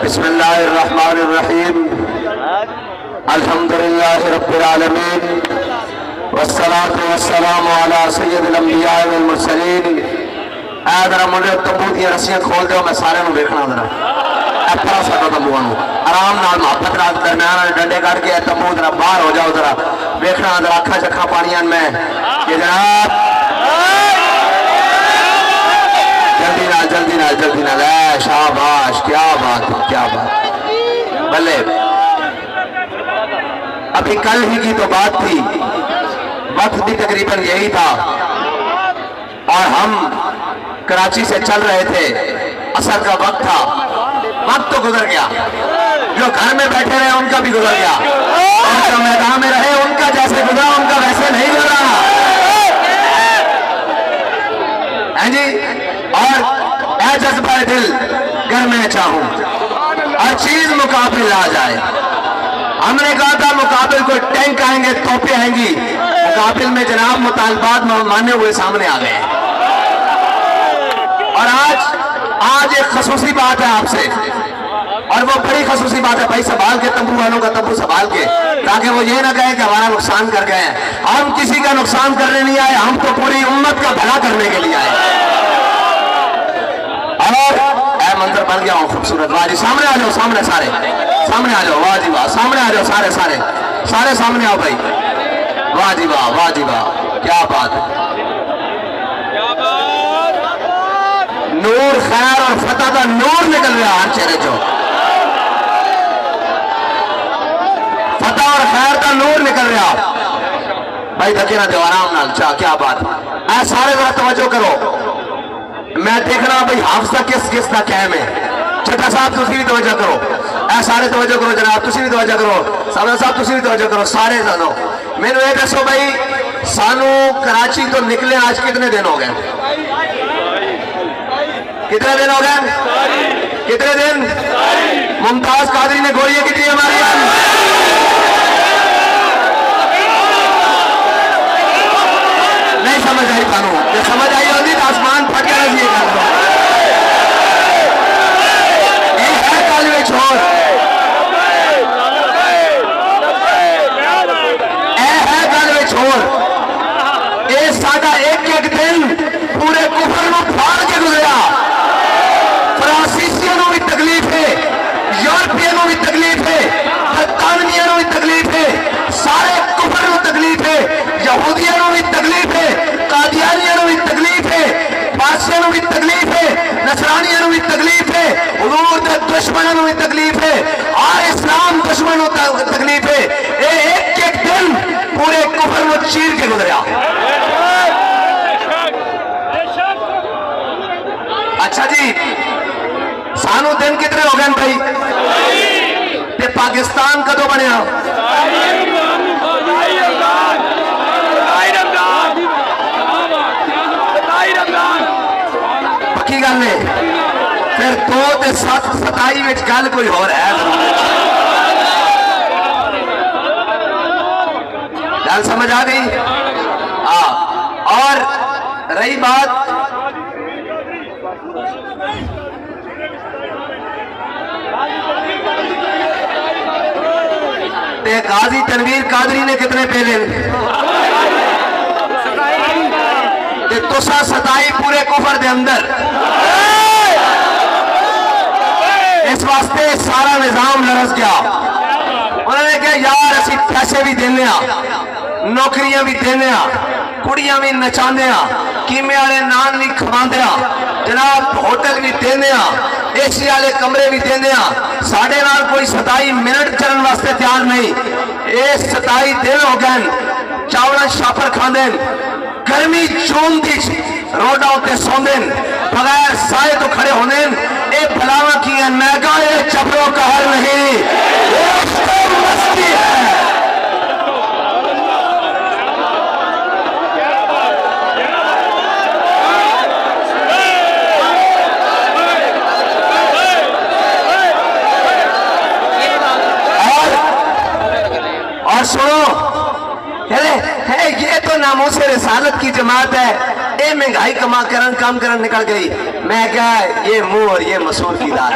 बिस्मिल्लाहिर्रहमानिर्रहीम अल्हम्दुलिल्लाहि रब्बिल आलमीन वस्सलातु वस्सलामु अला सय्यदिल अंबिया वल मुरसलीन। जरा मुंडे तंबू दी रस्सियां खोल दो, मैं सारे देखना जरा अपना साडा तंबू आराम नाल मोहब्बत नाल दरम्यान डंडे काट के तंबू जरा बाहर हो जाओ, जरा देखना जरा अखा चखा पानियां में कि जनाब जल्दी ना शाबाश, क्या बात है, क्या बात। भले अभी कल ही की तो बात थी, वक्त भी तकरीबन यही था और हम कराची से चल रहे थे, असर का वक्त था। वक्त तो गुजर गया, जो घर में बैठे रहे उनका भी गुजर गया और जो मैदान में रहे उनका जैसे गुजरा उनका वैसे नहीं गुजरा है जी। और ऐ जज्बा दिल घर में चाहूं हर चीज मुकाबिल आ जाए। हमने कहा था मुकाबिल कोई टैंक आएंगे, तोपें आएंगी, मुकाबिल में जनाब मुतालबात माने हुए सामने आ गए। और आज एक खसूसी बात है आपसे, और वो बड़ी खसूसी बात है भाई, संभाल के तंबू वालों का तंबू संभाल के, ताकि वो ये ना कहे कि हमारा नुकसान कर गए हैं। हम किसी का नुकसान करने नहीं आए, हम तो पूरी उम्मत का भला करने के लिए आए। और मंजर बन गया हूं खूबसूरत। वाह जी, सामने आ जाओ, सामने सारे सामने आ जाओ। वाह जी वाह, सामने आ जाओ, सारे सामने आओ भाई। वाह जी वाह, वाह जी वाह, क्या बात है। नूर खैर और फतह का नूर निकल रहा हर चेहरे जो, फतह और खैर का नूर निकल रहा भाई। धके ना दो, आराम नाल, क्या बात। ऐ सारे जरा तवज्जो करो, मैं देखना भाई हाफजा किस का कहम है। छठा साहब तुसी भी तवज्जो करो, ऐ सारे तवज्जो करो जनाब, तुसी भी तवज्जो करो, सामने साहब तुसी भी तवज्जो करो, सारे जानो। मैंने ये दसो भाई, सानू कराची तो निकले आज कितने दिन हो गए? कितने दिन हो गए? कितने दिन? मुमताज कादरी ने गोलियां की थी हमारी, नहीं समझ आई कानून, ये समझ आई होगी तो आसमान फट जाना चाहिए। छोर छोर ये साडा एक दिन पूरे कुफर में फाड़ के गुजरा। फ्रांसीसियों को भी तकलीफ है, यूरोपियन को भी तकलीफ है, बरतानिया को भी तकलीफ है, सारे कुफर को तकलीफ है, यहूदियों को भी तकलीफ है, कादियानियों को भी तकलीफ है, पारसियों को भी तकलीफ है, नसरानियों को भी तकलीफ है, हुजूर के दुश्मनों को भी तकलीफ है और इस्लाम दुश्मनों को तकलीफ है। एक दिन पूरे कुफर में चीर के गुजरा। अच्छा जी, सानू दिन कितने हो गए भाई? ते पाकिस्तान कदों बनया? पक्की गल है। फिर 2 ते 7 27 में गल कोई और है, गल समझ आ गई? और रही बात ते गाजी तनवीर कादरी ने कितने पेले? ते तुसा 27 पूरे कुफर दे अंदर। इस वास्ते सारा निजाम लरस गया। उन्होंने कहा यार असी पैसे भी देने, नौकरियां भी देने, कुड़ियां भी नचाने, कीमे वाले नान भी खवाते, जनाब होटल भी देने, एसी वाले कमरे भी देने। साढ़े नाल कोई 27 मिनट चलने वास्ते तैयार नहीं। ये 27 दिन हो गए चावल शाफर खाते, गर्मी जून की रोडा उत्ते सौंदे, बगैर साए तो खड़े होने। ये भलावा की है, महंगा ये चपरों का हल नहीं, मस्ती है। और सुनो, ये तो नामों से रिसालत की जमात है, ये महंगाई कमा करन काम करन निकल गई। मैं क्या ये मुंह और ये मसूर की दाल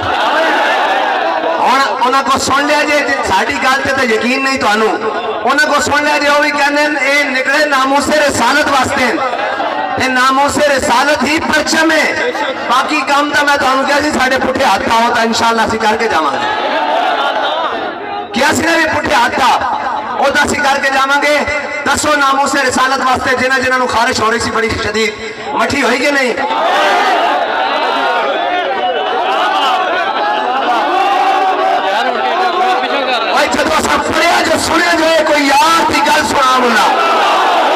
उन्होंने को सुन लिया जे साड़ी गल ते यकीन नहीं थानू उन्होंने को सुन लिया जे वो भी कहते ये निकले नामूसे रिसालत वास्ते ते नामूसे रिसालत ही परचम है। बाकी काम तो मैं थानू क्या साढ़े पुठे हाथ आओ तो इंशाअल्लाह असीं करके जावांगे। क्या भी पुठे हाथ वो तो असीं करके जावांगे। दसो नामूसे रिसालत वास्ते जिन्हां जिन्हां खारिश हो रही सी बड़ी शदीद मठी होई कि नहीं? जो सुने जो कोई यार की गल सुना बोला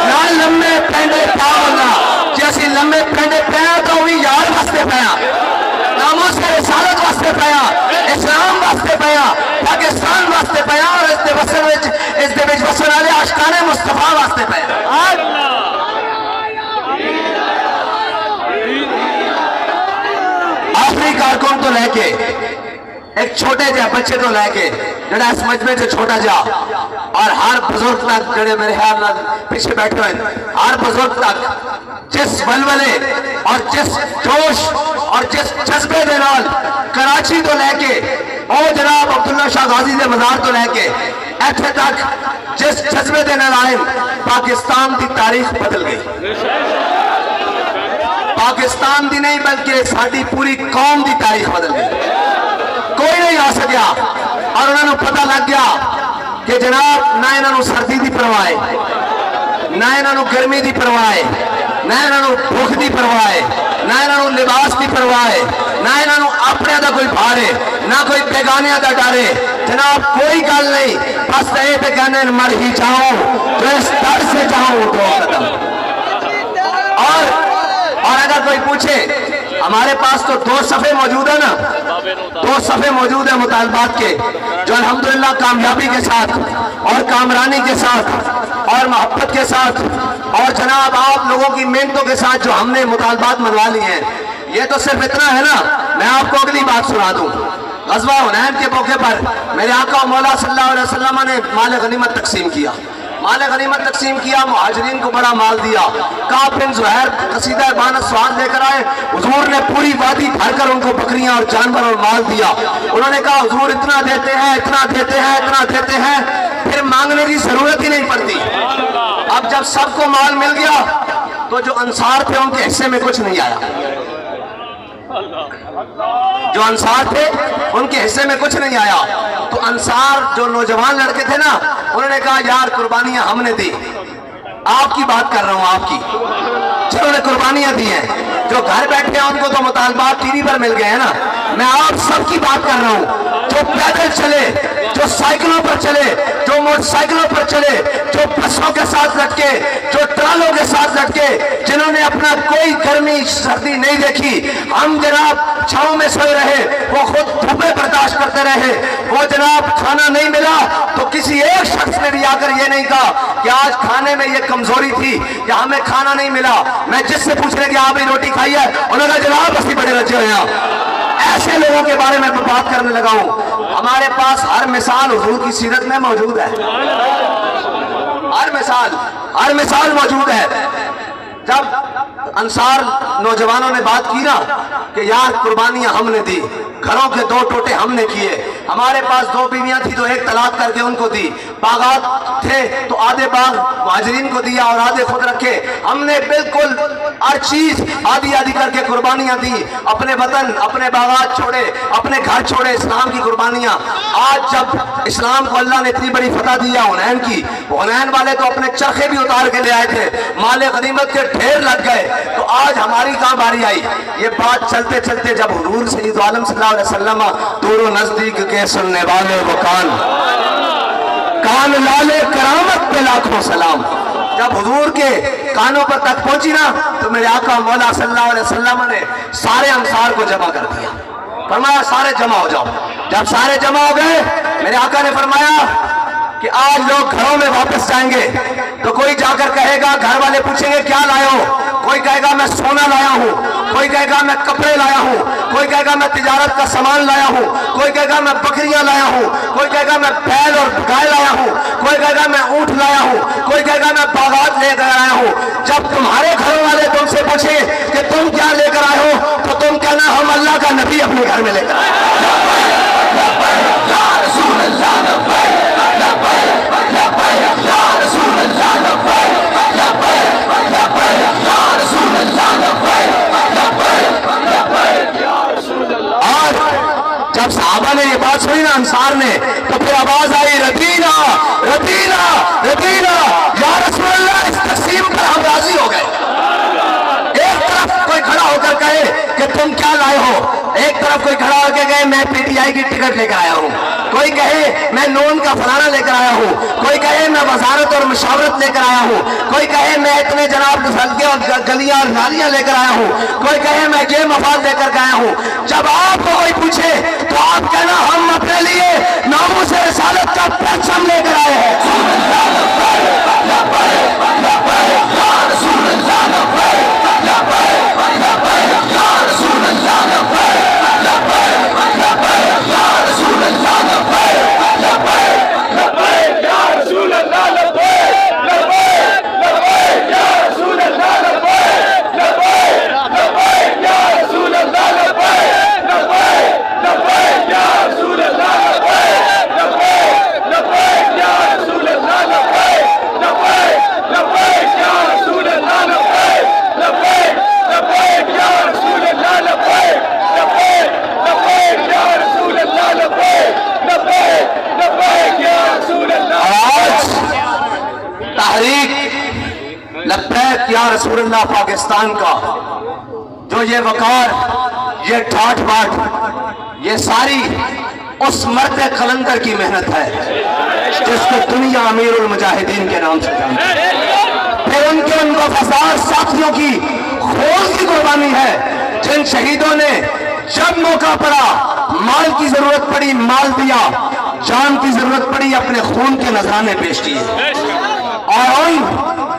ना लम्बे पेंडे पा बोला जे असीं लम्बे पेंडे पाया तो भी यार वास्ते पाया नामूसे रिसालत वास्ते पाया इस्लाम वास्ते पाया पाकिस्तान वास्ते पाया और इस दे विच वसन वाले आशिकाने मुस्तफा वास्ते पाया। आखिरी कारकुन तो लेके एक छोटे जा बच्चे तो लेके जरा इस मजमे से छोटा जा और हर बुजुर्ग तक जड़े मेरे ख्याल पीछे बैठे हुए हर बुजुर्ग तक जिस बलबले और जिस जोश और जिस जज्बे के नाल कराची तो लेके और जनाब अब्दुल्ला शाह गाजी के मज़ार तो लेके इत्थे तक जिस जज्बे के नाल आए पाकिस्तान की तारीख बदल गई। पाकिस्तान की नहीं बल्कि साड़ी पूरी कौम की तारीख बदल गई। कोई नहीं आ सकिया और उन्होंने पता लग गया कि जनाब ना इन्होंने सर्दी की परवाह है ना इन्होंने गर्मी की परवाह है ना इन्होंने भुख की परवाह है ना इन्होंने लिबास की परवाह है ना इन्होंने अपने का कोई भार है ना कोई बेगानिया का डर है। जनाब कोई गल नहीं बस ये तो कहने मर ही जाऊं तो इस डर से जाऊं तो खत्म। और अगर कोई पूछे हमारे पास तो 2 सफ़े मौजूद है ना 2 सफ़े मौजूद है मुतालबात के जो अल्हम्दुलिल्लाह कामयाबी के साथ और कामरानी के साथ और मोहब्बत के साथ और जनाब आप लोगों की मेहनतों के साथ जो हमने मुतालबात मनवा लिए हैं। ये तो सिर्फ इतना है ना। मैं आपको अगली बात सुना दूं। ग़ज़वा हुनैन के मौके पर मेरे आका मौला सल्लल्लाहु अलैहि वसल्लम ने माल गनीमत तकसीम किया। माल गनीमत तकसीम किया मुहाजिरीन को बड़ा माल दिया। काब बिन ज़ुहैर कसीदा बानत स्वाद लेकर आए। हुजूर ने पूरी वादी भरकर उनको बकरियां और जानवर और माल दिया। उन्होंने कहा हुजूर इतना देते हैं इतना देते हैं इतना देते हैं फिर मांगने की जरूरत ही नहीं पड़ती। अब जब सबको माल मिल गया तो जो अंसार थे उनके हिस्से में कुछ नहीं आया। जो अंसार थे उनके हिस्से में कुछ नहीं आया। तो अंसार जो नौजवान लड़के थे ना उन्होंने कहा यार कुर्बानियां हमने दी। आपकी बात कर रहा हूं आपकी जिन्होंने कुर्बानियां दी हैं जो घर बैठे हैं उनको तो मुतालबात टीवी पर मिल गए हैं ना। मैं आप सबकी बात कर रहा हूं जो पैदल चले जो साइकिलों पर चले जो मोटरसाइकिलों पर चले जो बसों के साथ लटके जो ट्रालों के साथ लटके जिन्होंने अपना कोई गर्मी सर्दी नहीं देखी। हम जनाब छांव में सोए रहे वो खुद धूपे बर्दाश्त करते रहे। वो जनाब खाना नहीं मिला तो किसी एक शख्स ने भी आकर ये नहीं कहा कि आज खाने में ये कमजोरी थी या हमें खाना नहीं मिला। मैं जिससे पूछने की आप ही रोटी खाई है उन्होंने कहा जनाब असली बड़े रचे हुए हैं। ऐसे लोगों के बारे में बात करने लगा हूं। हमारे पास हर मिसाल हुजूर की सीरत में मौजूद है। हर मिसाल मौजूद है। जब अंसार नौजवानों ने बात की ना कि यार कुर्बानियां हमने दी घरों के 2 टोटे हमने किए। हमारे पास 2 बीवियां थी तो 1 तलाक करके उनको दी। बागात थे तो आधे बाग मुहाजिरीन को दिया और आधे खुद रखे। हमने बिल्कुल हर चीज आधी आधी करके कुर्बानियां दी। अपने वतन अपने बागात छोड़े अपने घर छोड़े इस्लाम की कुर्बानियां। आज जब इस्लाम को अल्लाह ने इतनी बड़ी फतह दिया हुनैन की हुनैन वाले तो अपने चरखे भी उतार के ले आए थे। माल गनीमत के ढेर लग गए तो आज हमारी कहां बारी आई। ये बात चलते चलते जब हुजूर सल्लल्लाहु अलैहि वसल्लम दूर नजदीक के सुनने वाले वो कान लाले करामत पे लाखों सलाम। जब हुजूर के कानों पर तक पहुंची ना तो मेरे आका मौला सल्लल्लाहु अलैहि वसल्लम ने सारे अंसार को जमा कर दिया। फरमाया सारे जमा हो जाओ। जब सारे जमा हो गए मेरे आका ने फरमाया कि आज लोग घरों में वापस जाएंगे तो कोई जाकर कहेगा घर वाले पूछेंगे क्या लाए हो। कोई कहेगा मैं सोना लाया हूं कोई कहेगा मैं कपड़े लाया हूँ, कोई कहेगा मैं तिजारत का सामान लाया हूँ, कोई कहेगा मैं बकरियां लाया हूँ, कोई कहेगा मैं बैल और गाय लाया हूँ, कोई कहेगा मैं ऊंट लाया हूँ, कोई कहेगा मैं बागात लेकर आया हूँ। जब तुम्हारे घर वाले तुमसे पूछे कि तुम क्या लेकर आए हो, तो तुम कहना हम अल्लाह का नबी अपने घर में लेकर आए। और जब साहबा ने ये बात सुनी ना अंसार ने, तो फिर आवाज आई रदीना रदीना रदीना या रसूल अल्लाह, इस तकसीम पर हम राजी हो गए। एक तरफ कोई खड़ा होकर कहे कि तुम क्या लाए हो, एक तरफ कोई खड़ा होकर कहे मैं पीटीआई की टिकट लेकर आया हूँ, कोई कहे मैं नून का फलाना लेकर आया हूँ, कोई कहे मैं वजारत और मुशावरत लेकर आया हूँ, कोई कहे मैं इतने जनाब सड़कें और गलियां और नालियां लेकर आया हूँ, कोई कहे मैं ये मफाद लेकर आया हूँ। जब आपको कोई पूछे तो आप कहना हम अपने लिए नामूस रिसालत का परचम लेकर आए हैं। लब्बैक या रसूलुल्लाह पाकिस्तान का जो ये वकार, ये ठाठ बाट, ये सारी उस मर्द कलंदर की मेहनत है जिसको दुनिया अमीरुल मुजाहिदीन के नाम से जानती है। फिर उनको वफादार साथियों की खून की कुर्बानी है, जिन शहीदों ने जब मौका पड़ा, माल की जरूरत पड़ी माल दिया, जान की जरूरत पड़ी अपने खून के नजराने पेश किए। और उन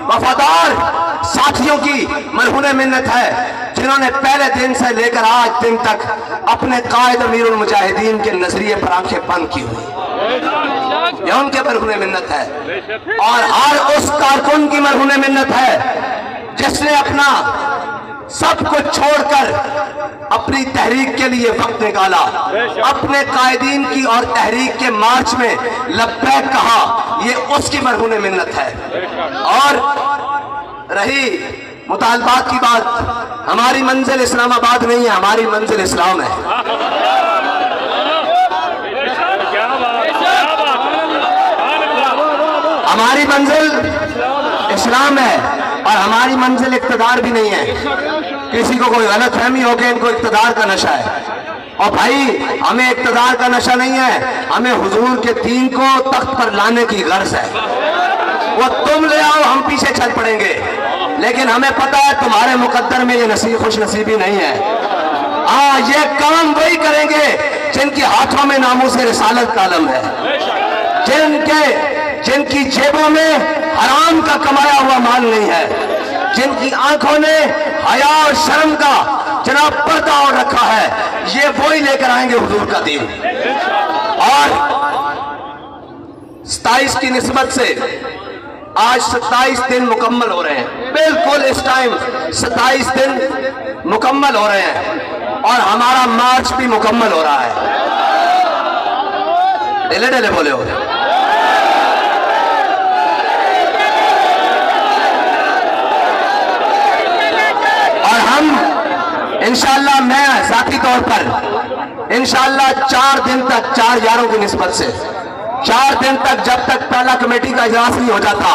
वफादार साथियों की मरहूने मिन्नत है जिन्होंने पहले दिन से लेकर आज दिन तक अपने कायद अमीरुल मुजाहिदीन के नजरिए पर आंखें बंद की हुई, यह उनके मरहूने मिन्नत है। और हर उस कारकुन की मरहूने मिन्नत है जिसने अपना सब कुछ छोड़कर अपनी तहरीक के लिए वक्त निकाला, अपने कायदीन की और तहरीक के मार्च में लब्बैक कहा, ये उसकी मरहूने मिन्नत है। और रही मुतालबात की बात, हमारी मंजिल इस्लामाबाद नहीं है, हमारी मंजिल इस्लाम है। हमारी मंजिल इस्लाम है और हमारी मंजिल इक़्तिदार भी नहीं है। किसी को कोई गलत फहमी हो कि इनको इक़्तिदार का नशा है, और भाई हमें इक़्तिदार का नशा नहीं है, हमें हुजूर के दीन को तख्त पर लाने की गर्ज है। वो तुम ले आओ, हम पीछे चल पड़ेंगे, लेकिन हमें पता है तुम्हारे मुकद्दर में ये खुश नसीबी नहीं है। हाँ, ये काम वही करेंगे जिनके हाथों में नामूस रिसालत का अलम है, जिनकी जेबों में हराम का कमाया हुआ माल नहीं है, जिनकी आंखों ने हया और शर्म का जनाब पर्दा और रखा है, ये वही लेकर आएंगे हुजूर का दीन। और 27 की निस्बत से आज 27 दिन मुकम्मल हो रहे हैं, बिल्कुल इस टाइम 27 दिन मुकम्मल हो रहे हैं और हमारा मार्च भी मुकम्मल हो रहा है। डेले डेले बोले हो। और हम इंशाअल्लाह, मैं जाती तौर पर इंशाअल्लाह 4 दिन तक, 4 यारों की निस्बत से 4 दिन तक, जब तक पहला कमेटी का इजलास नहीं हो जाता,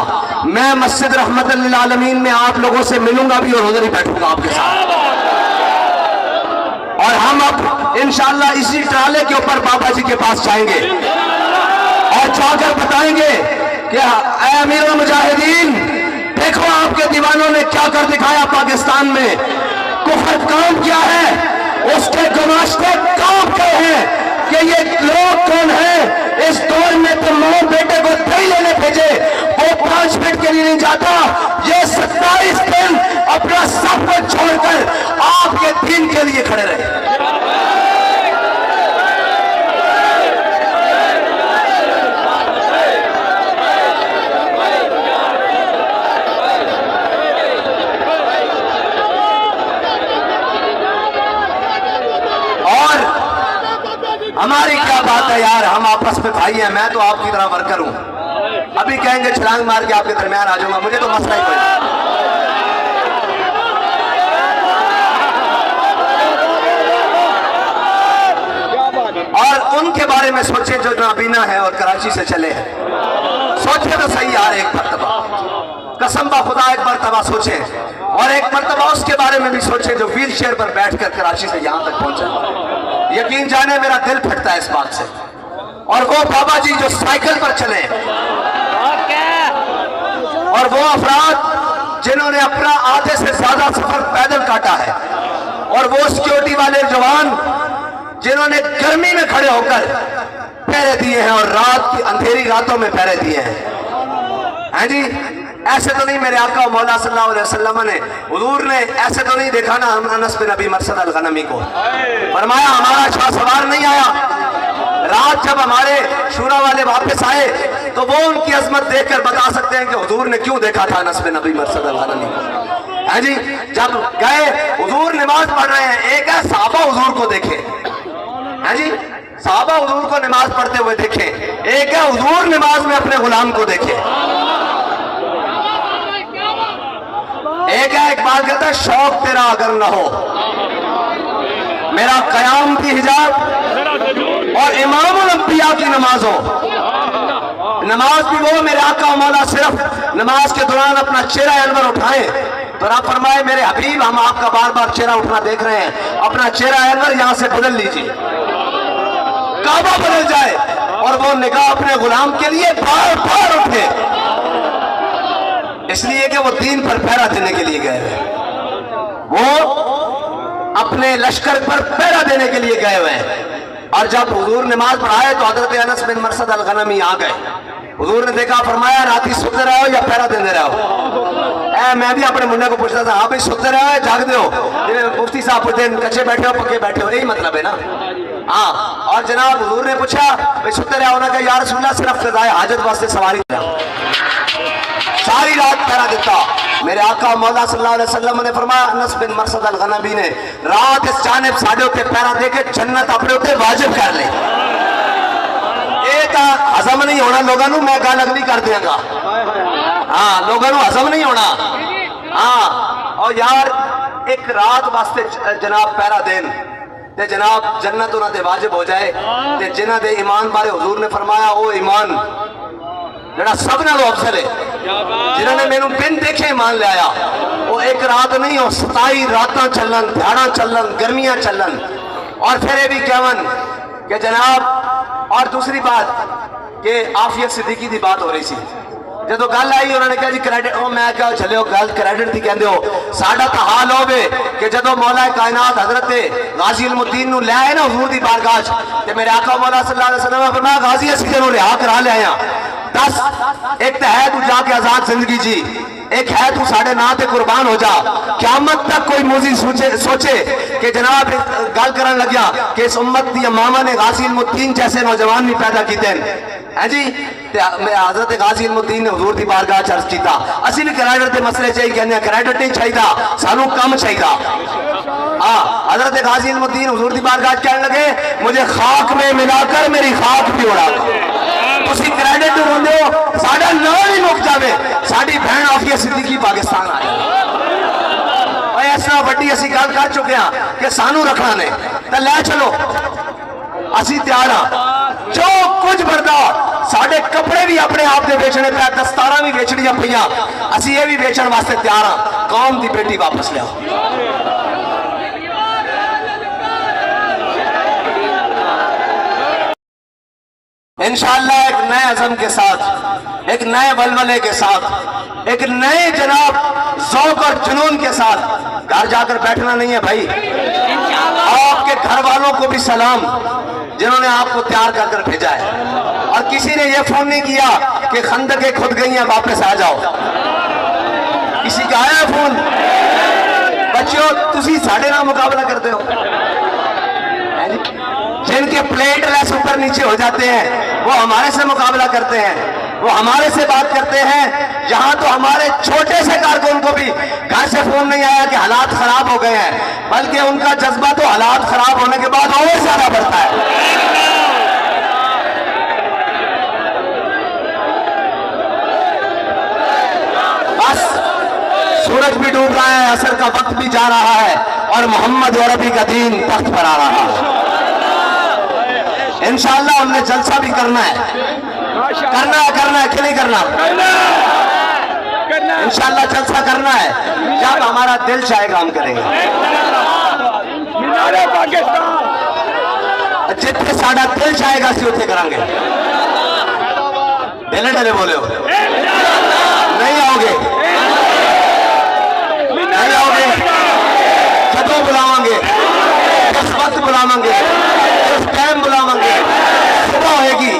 मैं मस्जिद रहमतुल लिल आलमीन में आप लोगों से मिलूंगा भी और उधर ही बैठूंगा आपके साथ। और हम अब इंशाअल्लाह इसी ट्राले के ऊपर बाबा जी के पास जाएंगे और जाकर बताएंगे कि ऐ अमीरुल मुजाहिदीन, देखो आपके दीवानों ने क्या कर दिखाया पाकिस्तान में, कुफर काम किया है, उसके गुमाश्ते काम गए हैं कि ये लोग कौन है। इस दौर में तो मां बेटे को दही लेने भेजे, वो 5 मिनट के लिए नहीं जाता। ये 27 दिन अपना सब कुछ छोड़कर आपके हमारी क्या बात है यार, हम आपस में भाई हैं, मैं तो आपकी तरह वर्कर हूं। अभी कहेंगे छलांग मार के आपके दरमियान आ जाऊंगा, मुझे तो मसला ही कोई नहीं। और उनके बारे में सोचे जो नाबीना है और कराची से चले हैं। सोचे तो सही यार, एक मरतबा कसम बा खुदा एक मरतबा सोचे, और एक मरतबा उसके बारे में भी सोचे जो व्हील चेयर पर बैठकर कराची से यहां तक पहुंचा। यकीन जाने मेरा दिल फटता है इस बात से। और वो बाबा जी जो साइकिल पर चले, और वो अफराद जिन्होंने अपना आधे से ज्यादा सफर पैदल काटा है, और वो सिक्योरिटी वाले जवान जिन्होंने गर्मी में खड़े होकर पहरे दिए हैं और रात की अंधेरी रातों में पहरे दिए हैं जी। ऐसे तो नहीं मेरे आका मौला सल्लल्लाहु अलैहि वसल्लम ने, हुजूर ने ऐसे तो नहीं देखा ना अनस बिन अबी मरसद अल-गनमी को, फरमाया हमारा शाह सवार नहीं आया। रात जब हमारे शूरा वाले वापस आए तो वो उनकी अजमत देखकर बता सकते हैं कि हुजूर ने क्यों देखा था अनस बिन अबी मरसद अल-गनमी को। है जी, जब गए हुजूर नमाज पढ़ रहे हैं, एक है सहाबा हुजूर को देखे, है जी, सहाबा हुजूर को नमाज पढ़ते हुए देखे, एक है हुजूर नमाज में अपने गुलाम को देखे। एक है, इकबाल कहता है शौक तेरा अगर न हो, मेरा कयाम की हिजाब और इमामुल अंबिया की नमाज हो। नमाज भी वो मेरे आका मौला सिर्फ नमाज के दौरान अपना चेहरा अनवर उठाए तो ना फरमाए मेरे हबीब हम आपका बार बार चेहरा उठना देख रहे हैं, अपना चेहरा अनवर यहां से बदल लीजिए, काबा बदल जाए और वो निगाह अपने गुलाम के लिए बार बार उठे, इसलिए कि वो दीन पर पहरा देने के लिए गए हुए, वो अपने लश्कर पर पहरा देने के लिए गए हुए हैं। और जब हुजूर नमाज पढ़ाए तो हजरत अनस बिन मरसद अल-गनमी आ गए। हुजूर ने देखा, फरमाया राती सुते रहे हो या पहरा देते रहो। मैं भी अपने मुन्ने को पूछता था, हाँ भाई सुते रहे हो जागते हो? मुफ्ती साहब पूछते हैं कच्चे बैठे हो पक्के बैठे हो, यही मतलब है ना। हाँ, और जनाब हुजूर ने पूछा भाई सुते रहे हो ना, या रसूलल्लाह सिर्फ क़ज़ाए हाजत वास्ते सवारी सारी रात पहरा देता। मेरे आका मौला सल्लल्लाहु अलैहि वसल्लम ने फरमाया अनस बिन मरसद अल-गनमी ने रात इस जानिब साडे उत्ते पहरा दे के जन्नत अपने उत्ते वाजिब कर ले। एक हजम नहीं होना लोगों को, मैं गल अगली कर देंगा। हाँ, लोगों को हजम नहीं होना। हाँ, और यार एक रात वास्ते जनाब पहरा देन ते जनाब जन्नत उन्होंने वाजिब हो जाए ते जिन्हां दे ईमान बारे हुजूर ने फरमाया वो ईमान जरा सब नालों अफजल है, जिन्होंने मैनू बिन देखे ईमान लिया। वो एक रात नहीं, वो 27 रातां चलन, ध्याड़ा चलन, गर्मियां चलन, और फिर ये भी कहवन कि जनाब। और दूसरी बात कि आफियत सिद्दीकी की बात हो रही थी, जो गल आई उन्होंने कहा जी क्रेडिट, मैं क्या चलो गल क्रेडिट की कहते हो, साडा तो हाल होवे कि जो मौला कायनात हजरत गाजी इल्मुद्दीन नूं ले आए ना हुजूर दी बारगाह च, मेरे आका मौला सल्लल्लाहु अलैहि वसल्लम ने फरमाया गाजी असीं तेनूं रिहा करा ले आया। दस, एक तो है तू जाके आजाद जिंदगी जी, एक है तू साढ़े ना ते कुर्बान हो जा। क़यामत तक कोई मूजी सोचे कि जनाब गल करन लग्या कि इस उम्मत दी मामा ने गाजी इल्मुद्दीन जैसे नौजवान भी पैदा किए हैं जी। हजरत गाजी इल्मुद्दीन ने हुजूर दी बारगाह च अर्ज किया, असीं भी क्रेडिट के मसले च कहने क्रेडिट नहीं चाहिए, सानू कम चाहिए। हाँ, हजरत गाजी इल्मुद्दीन हुजूर दी बारगाह च कहने लगे मुझे खाक में मिलाकर मेरी खाक भी उड़ा दो। तुसी क्रेडिट ढूंढते हो, साडा नाम ही मुक जावे, साडी बहन आफिया सिद्दीकी पाकिस्तान आए। इस तरह वड्डी असीं गल कर चुके हैं कि सानू रखना ने तो लै चलो, असीं तैयार हाँ। जो कुछ बनता साडे कपड़े भी अपने आप के बेचने पे, दस्तारा भी बेचनिया पईयां, असीं ये भी बेचण वास्ते तैयार हाँ। कौम की बेटी वापस लियाओ। इंशाअल्लाह एक नए अज़म के साथ, एक नए बलबले के साथ, एक नए जनाब ज़ौक़ और जुनून के साथ घर जाकर बैठना नहीं है भाई। आपके घर वालों को भी सलाम जिन्होंने आपको तैयार कर भेजा है, और किसी ने यह फोन नहीं किया कि खंदकें खुद गई हैं वापस आ जाओ। किसी का आया फोन? बच्चों तुसी साढ़े नाल मुकाबला करते हो। जिनके प्लेट लेस ऊपर नीचे हो जाते हैं वो हमारे से मुकाबला करते हैं, वो हमारे से बात करते हैं। जहां तो हमारे छोटे से कारकुन को भी घर से फोन नहीं आया कि हालात खराब हो गए हैं, बल्कि उनका जज्बा तो हालात खराब होने के बाद और ज्यादा बढ़ता है। सूरज भी डूब रहा है, असर का वक्त भी जा रहा है और मोहम्मद अरबी का दीन तख्त पर आ रहा है। इंशाअल्लाह हमने जलसा भी करना है कि नहीं करना? इंशाअल्लाह जलसा करना है। जब हमारा दिल चाहेगा हम करेंगे। जिथे साडा दिल चाहेगा असीं उत्थे करांगे। दिल डले बोले हो नहीं आओगे? नहीं आओगे? जदों बुलावांगे, किस वक्त बुलावांगे, किस टाइम बुलावांगे, सुबह होएगी,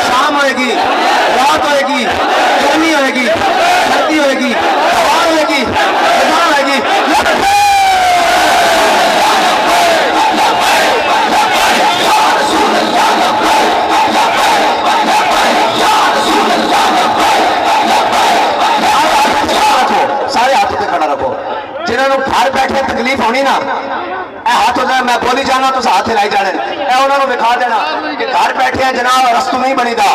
शाम होएगी, रात होएगी, गर्मी होएगी, सर्दी होएगी, हवा होएगी, फिजा होएगी, सारे हाथों से खड़ा रखो। जिन्होंने घर बैठे तकलीफ होनी ना, हाथ हो जाए, मैं बोली जाना तो हाथ हिलाई जाने, उन्होंने विखा देना कि घर बैठे हैं जनाब, रस्तों नहीं बनी था।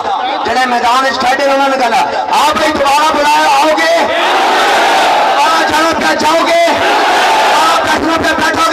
जेडे मैदान खड़े उन्होंने कहना आप भाई दोबारा बुलाया, आओगे? जाओगे? आप बैठने पे बैठो।